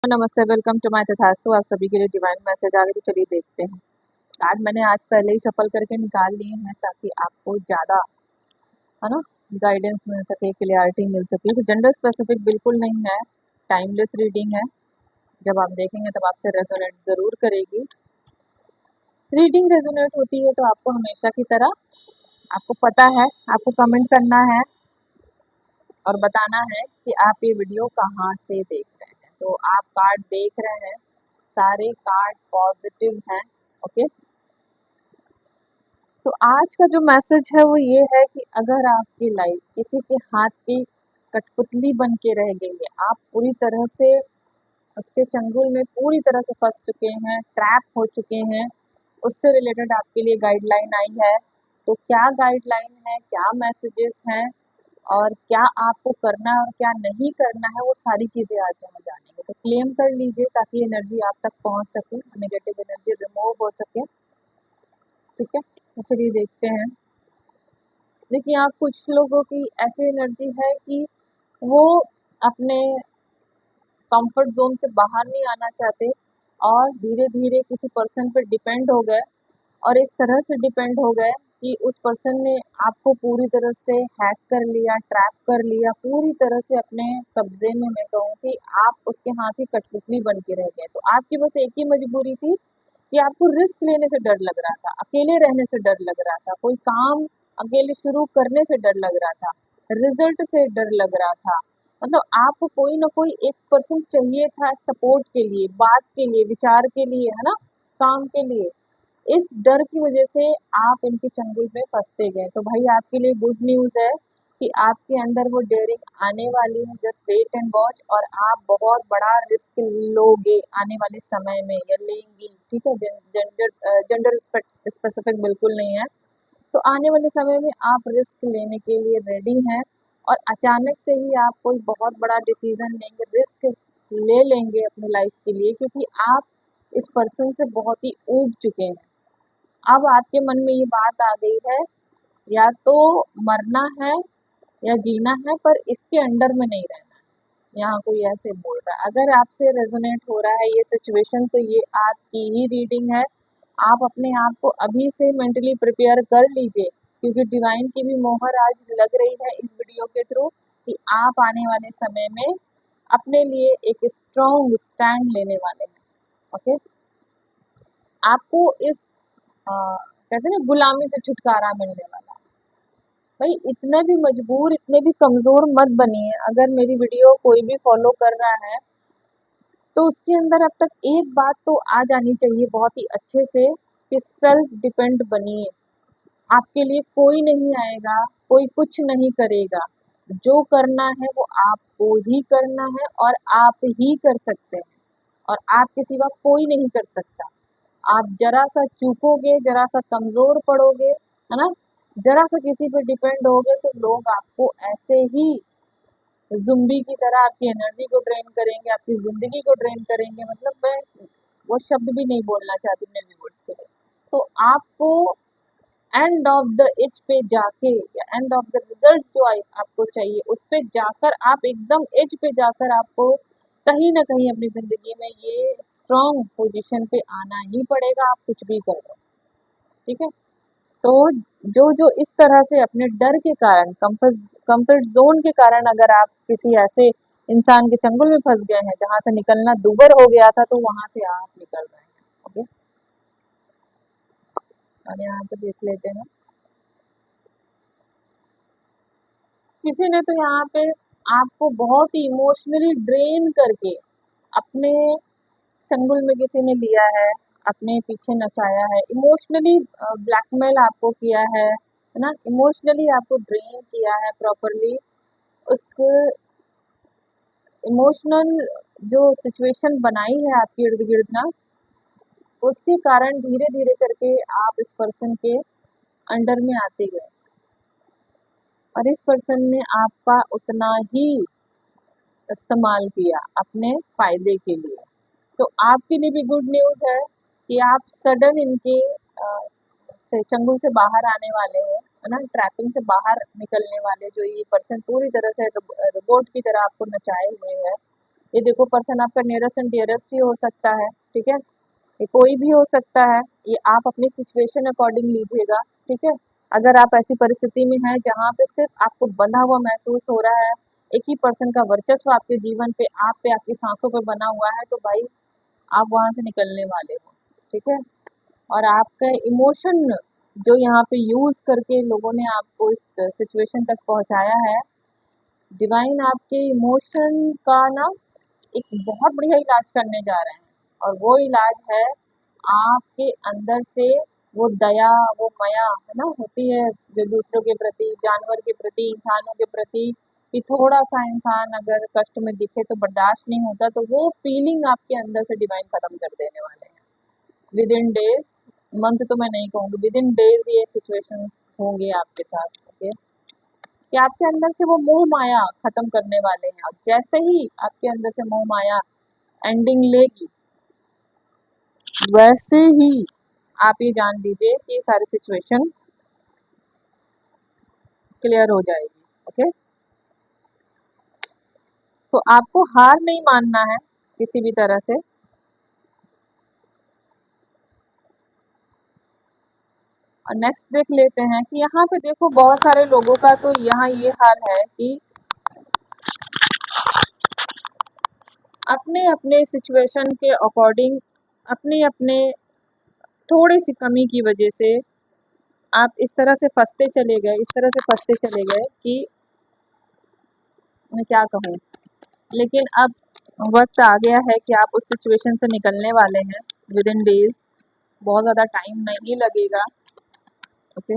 नमस्ते, welcome to my तथास्तु। आप सभी के लिए डिवाइन मैसेज आ गए, तो चलिए देखते हैं। कार्ड मैंने आज पहले ही शफल करके निकाल लिए हैं ताकि आपको ज़्यादा है ना गाइडेंस मिल सके, क्लियरिटी मिल सके। तो जेंडर स्पेसिफिक बिल्कुल नहीं है, टाइमलेस रीडिंग है। जब आप देखेंगे तब आपसे रेजोनेट ज़रूर करेगी। रीडिंग रेजोनेट होती है तो आपको हमेशा की तरह आपको पता है, आपको कमेंट करना है और बताना है कि आप ये वीडियो कहाँ से देख रहे हैं। तो आप कार्ड देख रहे हैं, सारे कार्ड पॉजिटिव हैं। ओके, तो आज का जो मैसेज है वो ये है कि अगर आपकी लाइफ किसी के हाथ की कठपुतली बन के रह गई है, आप पूरी तरह से उसके चंगुल में पूरी तरह से फंस चुके हैं, ट्रैप हो चुके हैं, उससे रिलेटेड आपके लिए गाइडलाइन आई है। तो क्या गाइडलाइन है, क्या मैसेजेस हैं और क्या आपको करना है और क्या नहीं करना है, वो सारी चीज़ें आज हम जानेंगे। तो क्लेम कर लीजिए ताकि एनर्जी आप तक पहुंच सके, नेगेटिव एनर्जी रिमूव हो सके। ठीक है, तो चलिए देखते हैं। देखिए, आप कुछ लोगों की ऐसी एनर्जी है कि वो अपने कंफर्ट जोन से बाहर नहीं आना चाहते और धीरे धीरे किसी पर्सन पर डिपेंड हो गए, और इस तरह से डिपेंड हो गए कि उस पर्सन ने आपको पूरी तरह से हैक कर लिया, ट्रैप कर लिया, पूरी तरह से अपने कब्जे में। मैं कहूँ कि आप उसके हाथ की कठपुतली बन के रह गए। तो आपकी बस एक ही मजबूरी थी कि आपको रिस्क लेने से डर लग रहा था, अकेले रहने से डर लग रहा था, कोई काम अकेले शुरू करने से डर लग रहा था, रिजल्ट से डर लग रहा था। मतलब आपको कोई ना कोई एक पर्सन चाहिए था सपोर्ट के लिए, बात के लिए, विचार के लिए, है ना, काम के लिए। इस डर की वजह से आप इनके चंगुल में फंसते गए। तो भाई आपके लिए गुड न्यूज़ है कि आपके अंदर वो डेयरिंग आने वाली है। जस्ट वेट एंड वॉच, और आप बहुत बड़ा रिस्क लोगे आने वाले समय में, या लेंगी। ठीक है, जेंडर स्पेसिफिक बिल्कुल नहीं है। तो आने वाले समय में आप रिस्क लेने के लिए रेडी हैं, और अचानक से ही आप कोई बहुत बड़ा डिसीजन लेंगे, रिस्क ले लेंगे अपनी लाइफ के लिए, क्योंकि आप इस पर्सन से बहुत ही ऊब चुके हैं। अब आपके मन में ये बात आ गई है, या तो मरना है या जीना है, पर इसके अंडर में नहीं रहना है। यहाँ कोई ऐसे बोल रहा है। अगर आपसे रेजोनेट हो रहा है ये सिचुएशन, तो ये आपकी ही रीडिंग है। आप अपने आप को अभी से मेंटली प्रिपेयर कर लीजिए, क्योंकि डिवाइन की भी मोहर आज लग रही है इस वीडियो के थ्रू कि आप आने वाले समय में अपने लिए एक स्ट्रॉन्ग स्टैंड लेने वाले हैं। ओके, आपको इस कहते हैं ना, गुलामी से छुटकारा मिलने वाला है। भाई इतने भी मजबूर, इतने भी कमजोर मत बनिए। अगर मेरी वीडियो कोई भी फॉलो कर रहा है तो उसके अंदर अब तक एक बात तो आ जानी चाहिए बहुत ही अच्छे से, कि सेल्फ डिपेंड बनिए। आपके लिए कोई नहीं आएगा, कोई कुछ नहीं करेगा। जो करना है वो आपको ही करना है, और आप ही कर सकते हैं, और आपके सिवा कोई नहीं कर सकता। आप जरा सा चूकोगे, जरा सा कमजोर पड़ोगे, है ना, जरा सा किसी पे डिपेंड होगे, तो लोग आपको ऐसे ही ज़ुम्बी की तरह आपकी एनर्जी को ड्रेन करेंगे, आपकी ज़िंदगी को ड्रेन करेंगे। मतलब मैं वो शब्द भी नहीं बोलना चाहती अपने व्यूअर्स के लिए। तो आपको एंड ऑफ द एज पे जाके, या एंड ऑफ द रिजल्ट जो आपको चाहिए उस पे जाकर, आप एकदम एज पे जाकर आपको कहीं ना कहीं अपनी ज़िंदगी में ये स्ट्रॉन्ग पोजीशन पे आना ही पड़ेगा, आप कुछ भी कर लो। ठीक है, तो जो जो इस तरह से अपने डर के कारण, कंफर्ट जोन के कारण, अगर आप किसी ऐसे इंसान के चंगुल में फंस गए हैं जहां से निकलना दूभर हो गया था, तो वहां से आप निकल रहे हैं। ओके, और यहाँ पे देख लेते हैं। किसी ने तो यहाँ पे आपको बहुत ही इमोशनली ड्रेन करके अपने चंगुल में किसी ने लिया है, अपने पीछे नचाया है, इमोशनली ब्लैकमेल आपको किया है ना, इमोशनली आपको ड्रेन किया है प्रॉपरली। उस इमोशनल जो सिचुएशन बनाई है आपके इर्द गिर्द ना, उसके कारण धीरे धीरे करके आप इस पर्सन के अंडर में आते गए, और इस पर्सन ने आपका उतना ही इस्तेमाल किया अपने फायदे के लिए। तो आपके लिए भी गुड न्यूज़ है कि आप सडन इनके से चंगुल से बाहर आने वाले हो, है ना, ट्रैपिंग से बाहर निकलने वाले। जो ये पर्सन पूरी तरह से रोबोट की तरह आपको नचाए हुए है, ये देखो पर्सन आपका नियरेस्ट एंड डियरेस्ट ही हो सकता है, ठीक है, ये कोई भी हो सकता है, ये आप अपनी सिचुएशन अकॉर्डिंग लीजिएगा, ठीक है। अगर आप ऐसी परिस्थिति में हैं जहाँ पे सिर्फ आपको बंधा हुआ महसूस हो रहा है, एक ही पर्सन का वर्चस्व आपके जीवन पे, आप पे, आपकी सांसों पे बना हुआ है, तो भाई आप वहां से निकलने वाले हो, ठीक है। और आपका इमोशन जो यहाँ पे यूज करके लोगों ने आपको इस सिचुएशन तक पहुंचाया है, डिवाइन आपके इमोशन का ना एक बहुत बढ़िया इलाज करने जा रहे हैं। और वो इलाज है आपके अंदर से वो दया, वो माया है ना होती है जो दूसरों के प्रति, जानवर के प्रति, इंसानों के प्रति, कि थोड़ा सा इंसान अगर कष्ट में दिखे तो बर्दाश्त नहीं होता, तो वो फीलिंग आपके अंदर से डिवाइन खत्म कर देने वाले हैं विद इन डेज। मंथ तो मैं नहीं कहूँगी, विद इन डेज ये सिचुएशंस होंगे आपके साथ, ओके। कि आपके अंदर से वो मोह माया खत्म करने वाले हैं। और जैसे ही आपके अंदर से मोह माया एंडिंग लेगी, वैसे ही आप ये जान लीजिए कि ये सारी सिचुएशन क्लियर हो जाएगी, ओके। तो आपको हार नहीं मानना है किसी भी तरह से। और नेक्स्ट देख लेते हैं कि यहाँ पे देखो बहुत सारे लोगों का तो यहाँ ये हाल है कि अपने अपने सिचुएशन के अकॉर्डिंग, अपने अपने थोड़ी सी कमी की वजह से आप इस तरह से फंसते चले गए, इस तरह से फंसते चले गए कि मैं क्या कहूँ। लेकिन अब वक्त आ गया है कि आप उस सिचुएशन से निकलने वाले हैं विद इन डेज, बहुत ज़्यादा टाइम नहीं लगेगा, ओके।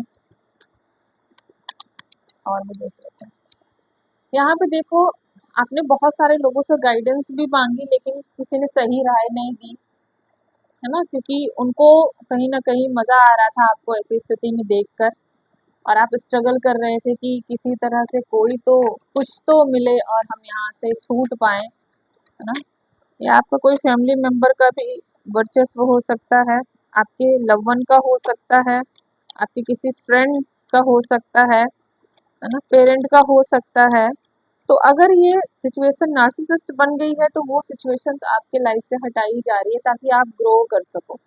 और भी देख लेते हैं यहाँ पे देखो, आपने बहुत सारे लोगों से गाइडेंस भी मांगी लेकिन किसी ने सही राय नहीं दी, है ना, क्योंकि उनको कहीं ना कहीं मज़ा आ रहा था आपको ऐसी स्थिति में देखकर, और आप स्ट्रगल कर रहे थे कि किसी तरह से कोई तो कुछ तो मिले और हम यहाँ से छूट पाएं, है ना। या आपका कोई फैमिली मेंबर का भी वर्चस्व हो सकता है, आपके लव वन का हो सकता है, आपके किसी फ्रेंड का हो सकता है ना, पेरेंट का हो सकता है। तो अगर ये सिचुएशन नार्सिसिस्ट बन गई है तो वो सिचुएशंस आपके लाइफ से हटाई जा रही है ताकि आप ग्रो कर सको,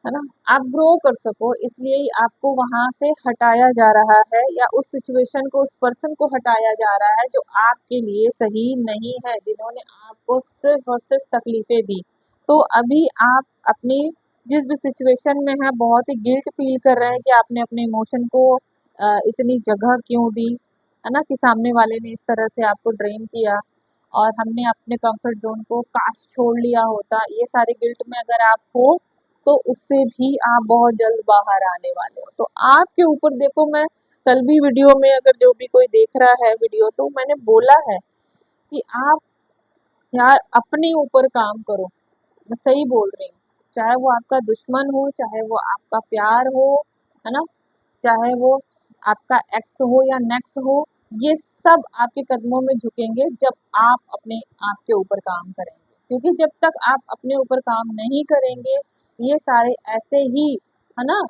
है ना, आप ग्रो कर सको, इसलिए ही आपको वहां से हटाया जा रहा है, या उस सिचुएशन को, उस पर्सन को हटाया जा रहा है जो आपके लिए सही नहीं है, जिन्होंने आपको सिर्फ और सिर्फ तकलीफें दी। तो अभी आप अपनी जिस भी सिचुएशन में है बहुत ही गिल्ट फील कर रहे हैं कि आपने अपने इमोशन को इतनी जगह क्यों दी, है ना, कि सामने वाले ने इस तरह से आपको ड्रेन किया और हमने अपने कंफर्ट जोन को काश छोड़ लिया होता। ये सारे गिल्ट में अगर आप हो तो उससे भी आप बहुत जल्द बाहर आने वाले हो। तो आपके ऊपर देखो, मैं कल भी वीडियो में, अगर जो भी कोई देख रहा है वीडियो, तो मैंने बोला है कि आप यार अपने ऊपर काम करो। मैं सही बोल रही हूँ, चाहे वो आपका दुश्मन हो, चाहे वो आपका प्यार हो, है ना, चाहे वो आपका एक्स हो या नेक्स हो, ये सब आपके कदमों में झुकेंगे जब आप अपने आप के ऊपर काम करेंगे। क्योंकि जब तक आप अपने ऊपर काम नहीं करेंगे, ये सारे ऐसे ही, है ना,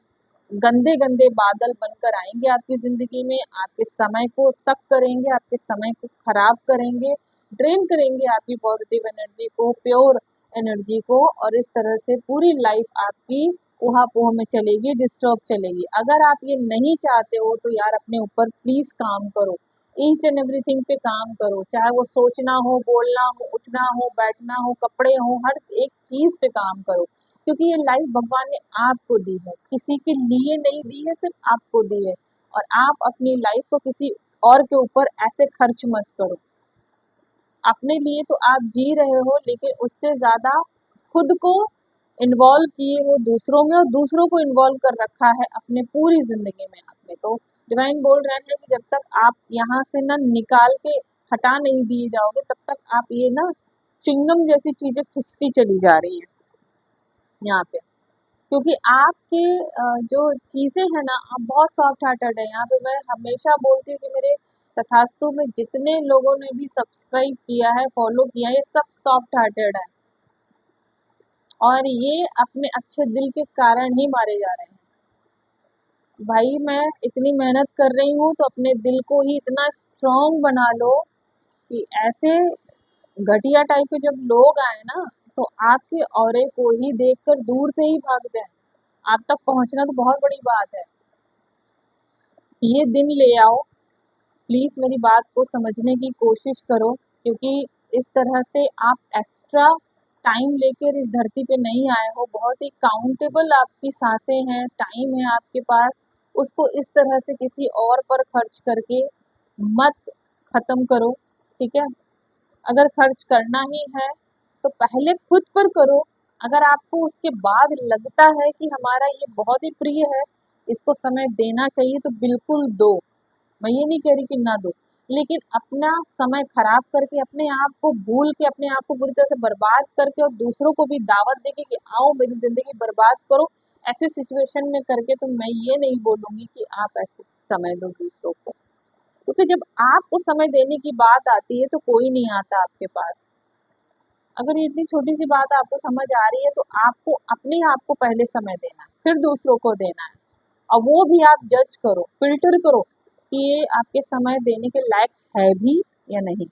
गंदे गंदे बादल बनकर आएंगे आपकी जिंदगी में, आपके समय को सक करेंगे, आपके समय को खराब करेंगे, ड्रेन करेंगे आपकी पॉजिटिव एनर्जी को, प्योर एनर्जी को, और इस तरह से पूरी लाइफ आपकी ऊहा-पोह में चलेगी, डिस्टर्ब चलेगी। अगर आप ये नहीं चाहते हो तो यार अपने ऊपर प्लीज़ काम करो। ईच एंड एवरीथिंग पे काम करो, चाहे वो सोचना हो, बोलना हो, उठना हो, बैठना हो, कपड़े हो, हर एक चीज़ पे काम करो। क्योंकि ये लाइफ भगवान ने आपको दी है, किसी के लिए नहीं दी है, सिर्फ आपको दी है। और आप अपनी लाइफ को किसी और के ऊपर ऐसे खर्च मत करो। अपने लिए तो आप जी रहे हो, लेकिन उससे ज़्यादा खुद को इन्वॉल्व किए हो दूसरों में, और दूसरों को इन्वॉल्व कर रखा है अपने पूरी ज़िंदगी में आपने। तो डिवाइन बोल रहे हैं कि जब तक आप यहाँ से ना निकाल के हटा नहीं दिए जाओगे, तब तक आप ये ना चिंगम जैसी चीज़ें खिंचती चली जा रही हैं यहाँ पे। क्योंकि आपके जो चीज़ें हैं ना, आप बहुत सॉफ्ट हार्टेड है। यहाँ पे मैं हमेशा बोलती हूँ कि मेरे तथास्तु में जितने लोगों ने भी सब्सक्राइब किया है, फॉलो किया है, ये सब सॉफ्ट हार्टेड है, और ये अपने अच्छे दिल के कारण ही मारे जा रहे हैं। भाई मैं इतनी मेहनत कर रही हूँ तो अपने दिल को ही इतना स्ट्रॉन्ग बना लो कि ऐसे घटिया टाइप के जब लोग आए ना, तो आपके ऑरे को ही देखकर दूर से ही भाग जाए। आप तक पहुंचना तो बहुत बड़ी बात है। ये दिन ले आओ, प्लीज मेरी बात को समझने की कोशिश करो, क्योंकि इस तरह से आप एक्स्ट्रा टाइम लेकर इस धरती पे नहीं आए हो। बहुत ही काउंटेबल आपकी सांसें हैं, टाइम है आपके पास, उसको इस तरह से किसी और पर खर्च करके मत खत्म करो, ठीक है। अगर खर्च करना ही है तो पहले खुद पर करो। अगर आपको उसके बाद लगता है कि हमारा ये बहुत ही प्रिय है, इसको समय देना चाहिए, तो बिल्कुल दो। मैं ये नहीं कह रही कि ना दो, लेकिन अपना समय खराब करके, अपने आप को भूल के, अपने आप को पूरी तरह से बर्बाद करके और दूसरों को भी दावत देके कि आओ मेरी जिंदगी बर्बाद करो, ऐसे सिचुएशन में करके, तो मैं ये नहीं बोलूंगी कि आप ऐसे समय दो दूसरों को। क्योंकि जब आपको समय देने की बात आती है तो कोई नहीं आता आपके पास। अगर ये इतनी छोटी सी बात आपको समझ आ रही है, तो आपको अपने आप को पहले समय देना है, फिर दूसरों को देना है। और वो भी आप जज करो, फिल्टर करो कि ये आपके समय देने के लायक है भी या नहीं।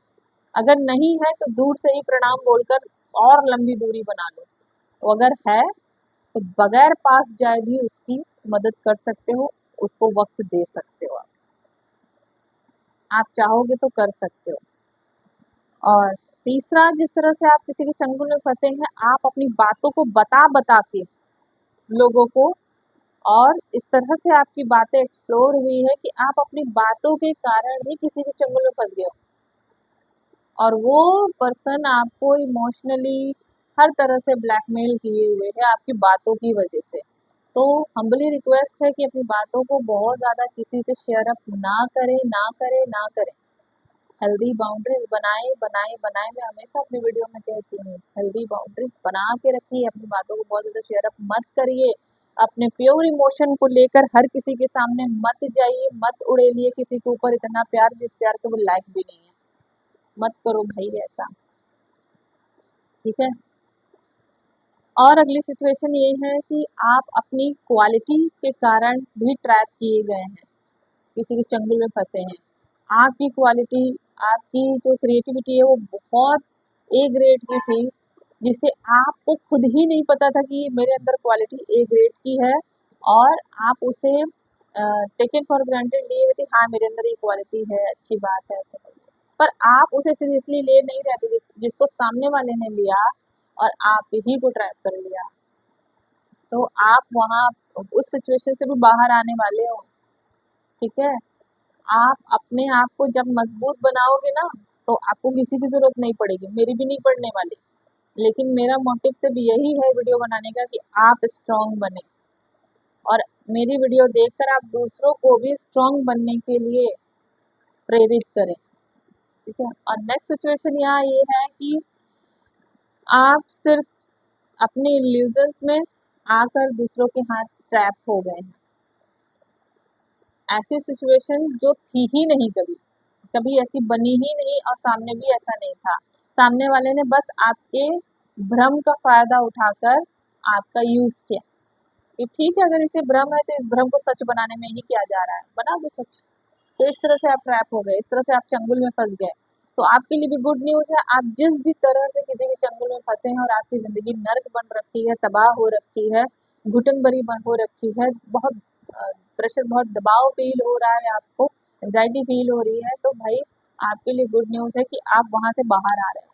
अगर नहीं है तो दूर से ही प्रणाम बोलकर और लंबी दूरी बना लो। तो अगर है तो बगैर पास जाए भी उसकी मदद कर सकते हो, उसको वक्त दे सकते हो। आप चाहोगे तो कर सकते हो। और तीसरा, जिस तरह से आप किसी के चंगुल में फंसे हैं, आप अपनी बातों को बता बता के लोगों को, और इस तरह से आपकी बातें एक्सप्लोर हुई है कि आप अपनी बातों के कारण ही किसी के चंगुल में फंस गए हो, और वो पर्सन आपको इमोशनली हर तरह से ब्लैकमेल किए हुए है आपकी बातों की वजह से। तो हम्बली रिक्वेस्ट है कि अपनी बातों को बहुत ज़्यादा किसी से शेयर अप ना करें, ना करें, ना करें। हेल्दी बाउंड्रीज बनाए बनाए बनाए, मैं हमेशा अपनी वीडियो में कहती हूँ, हेल्दी बाउंड्रीज बना के रखिए। अपनी बातों को बहुत ज़्यादा शेयर अप मत करिए। अपने प्योर इमोशन को लेकर हर किसी के सामने मत जाइए, मत उड़ेलिए किसी के ऊपर इतना प्यार जिस प्यार के वो लायक भी नहीं है। मत करो भाई ऐसा, ठीक है। और अगली सिचुएशन ये है कि आप अपनी क्वालिटी के कारण भी ट्रैप किए गए हैं, किसी के चंगुल में फंसे हैं। आपकी क्वालिटी, आपकी जो क्रिएटिविटी है वो बहुत ए ग्रेड की थी, जिसे आपको खुद ही नहीं पता था कि मेरे अंदर क्वालिटी ए ग्रेड की है, और आप उसे टेकन फॉर ग्रांटेड लिए हुए थे। हाँ, मेरे अंदर ये क्वालिटी है, अच्छी बात है, पर आप उसे सीरियसली ले नहीं रहे थे, जिसको सामने वाले ने लिया और आप ही को ट्रैप कर लिया। तो आप वहाँ उस सिचुएशन से भी बाहर आने वाले हो, ठीक है। आप अपने आप को जब मजबूत बनाओगे ना, तो आपको किसी की जरूरत नहीं पड़ेगी, मेरी भी नहीं पड़ने वाली। लेकिन मेरा मोटिव सिर्फ यही है वीडियो बनाने का कि आप स्ट्रांग बने, और मेरी वीडियो देखकर आप दूसरों को भी स्ट्रांग बनने के लिए प्रेरित करें, ठीक है। और नेक्स्ट सिचुएशन यहाँ ये है कि आप सिर्फ अपने इल्यूजन्स में आकर दूसरों के हाथ ट्रैप हो गए हैं। ऐसी सिचुएशन जो थी ही नहीं, कभी कभी ऐसी बनी ही नहीं, और सामने भी ऐसा नहीं था। सामने वाले ने बस आपके भ्रम का फायदा उठाकर आपका यूज किया कि ठीक है, अगर इसे भ्रम है तो इस भ्रम को सच बनाने में ही क्या जा रहा है, बना दो सच। तो इस तरह से आप ट्रैप हो गए, इस तरह से आप चंगुल में फंस गए। तो आपके लिए भी गुड न्यूज है, आप जिस भी तरह से किसी के चंगुल में फंसे हैं और आपकी जिंदगी नर्क बन रखी है, तबाह हो रखी है, घुटन भरी बन हो रखी है, बहुत प्रेशर, बहुत दबाव फील हो रहा है, आपको एंजाइटी फील हो रही है, तो भाई आपके लिए गुड न्यूज है कि आप वहां से बाहर आ रहे हो,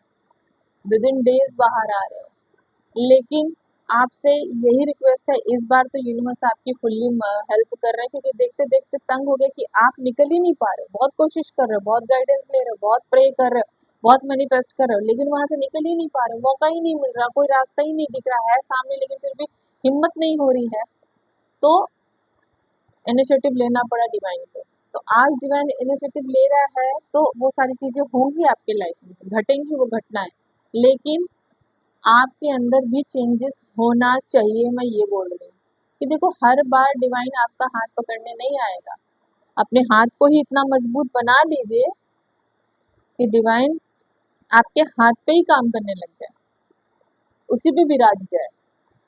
विद इन डेज बाहर आ रहे हो। लेकिन आपसे यही रिक्वेस्ट है, इस बार तो यूनिवर्स आपकी फुल्ली हेल्प कर रहे हैं, क्योंकि देखते देखते तंग हो गए कि आप निकल ही नहीं पा रहे हो। बहुत कोशिश कर रहे हो, बहुत गाइडेंस ले रहे हो, बहुत प्रे कर रहे हो, बहुत मैनिफेस्ट कर रहे हो, लेकिन वहां से निकल ही नहीं पा रहे हो। मौका ही नहीं मिल रहा, कोई रास्ता ही नहीं दिख रहा है सामने, लेकिन फिर भी हिम्मत नहीं हो रही है। तो इनिशिएटिव लेना पड़ा डिवाइन को। तो आज डिवाइन इनिशिएटिव ले रहा है, तो वो सारी चीजें होंगी आपके लाइफ में, घटेंगी वो घटनाएं, लेकिन आपके अंदर भी चेंजेस होना चाहिए। मैं ये बोल रही हूँ कि देखो, हर बार डिवाइन आपका हाथ पकड़ने नहीं आएगा। अपने हाथ को ही इतना मजबूत बना लीजिए कि डिवाइन आपके हाथ पे ही काम करने लग जाए, उसी पे विराज जाए,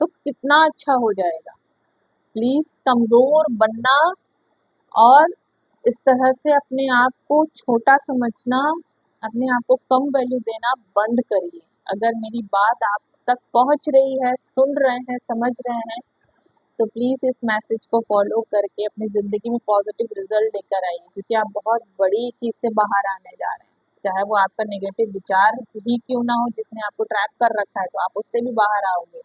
तो कितना अच्छा हो जाएगा। प्लीज कमजोर बनना और इस तरह से अपने आप को छोटा समझना अपने आप को कम वैल्यू देना बंद करिए। अगर मेरी बात आप तक पहुंच रही है, सुन रहे हैं, समझ रहे हैं, तो प्लीज़ इस मैसेज को फॉलो करके अपनी ज़िंदगी में पॉजिटिव रिजल्ट लेकर आइए, क्योंकि आप बहुत बड़ी चीज़ से बाहर आने जा रहे हैं। चाहे वो आपका नेगेटिव विचार ही क्यों ना हो जिसने आपको ट्रैप कर रखा है, तो आप उससे भी बाहर आओगे।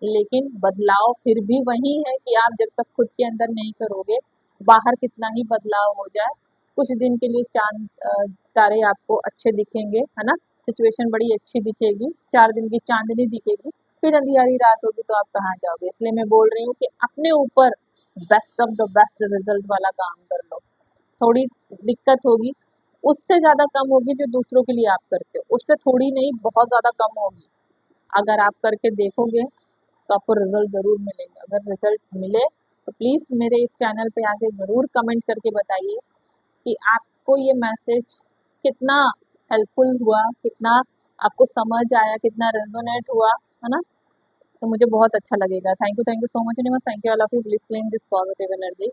लेकिन बदलाव फिर भी वही है कि आप जब तक खुद के अंदर नहीं करोगे, बाहर कितना ही बदलाव हो जाए, कुछ दिन के लिए तारे आपको अच्छे दिखेंगे, है ना? सिचुएशन बड़ी अच्छी दिखेगी, 4 दिन की चांदनी दिखेगी, फिर अंधियारी रात होगी तो आप कहाँ जाओगे? इसलिए मैं बोल रही हूँ कि अपने ऊपर best of the best result वाला काम कर लो। थोड़ी दिक्कत होगी, उससे ज़्यादा कम होगी जो दूसरों के लिए आप करते हो, उससे थोड़ी नहीं बहुत ज़्यादा कम होगी। अगर आप करके देखोगे तो आपको रिजल्ट ज़रूर मिलेगा। अगर रिजल्ट मिले तो प्लीज़ मेरे इस चैनल पे आके ज़रूर कमेंट करके बताइए कि आपको ये मैसेज कितना हेल्पफुल हुआ, कितना आपको समझ आया, कितना रेजोनेट हुआ, है ना? तो मुझे बहुत अच्छा लगेगा। Thank you so much universe, thank you all of you, please claim this positive energy.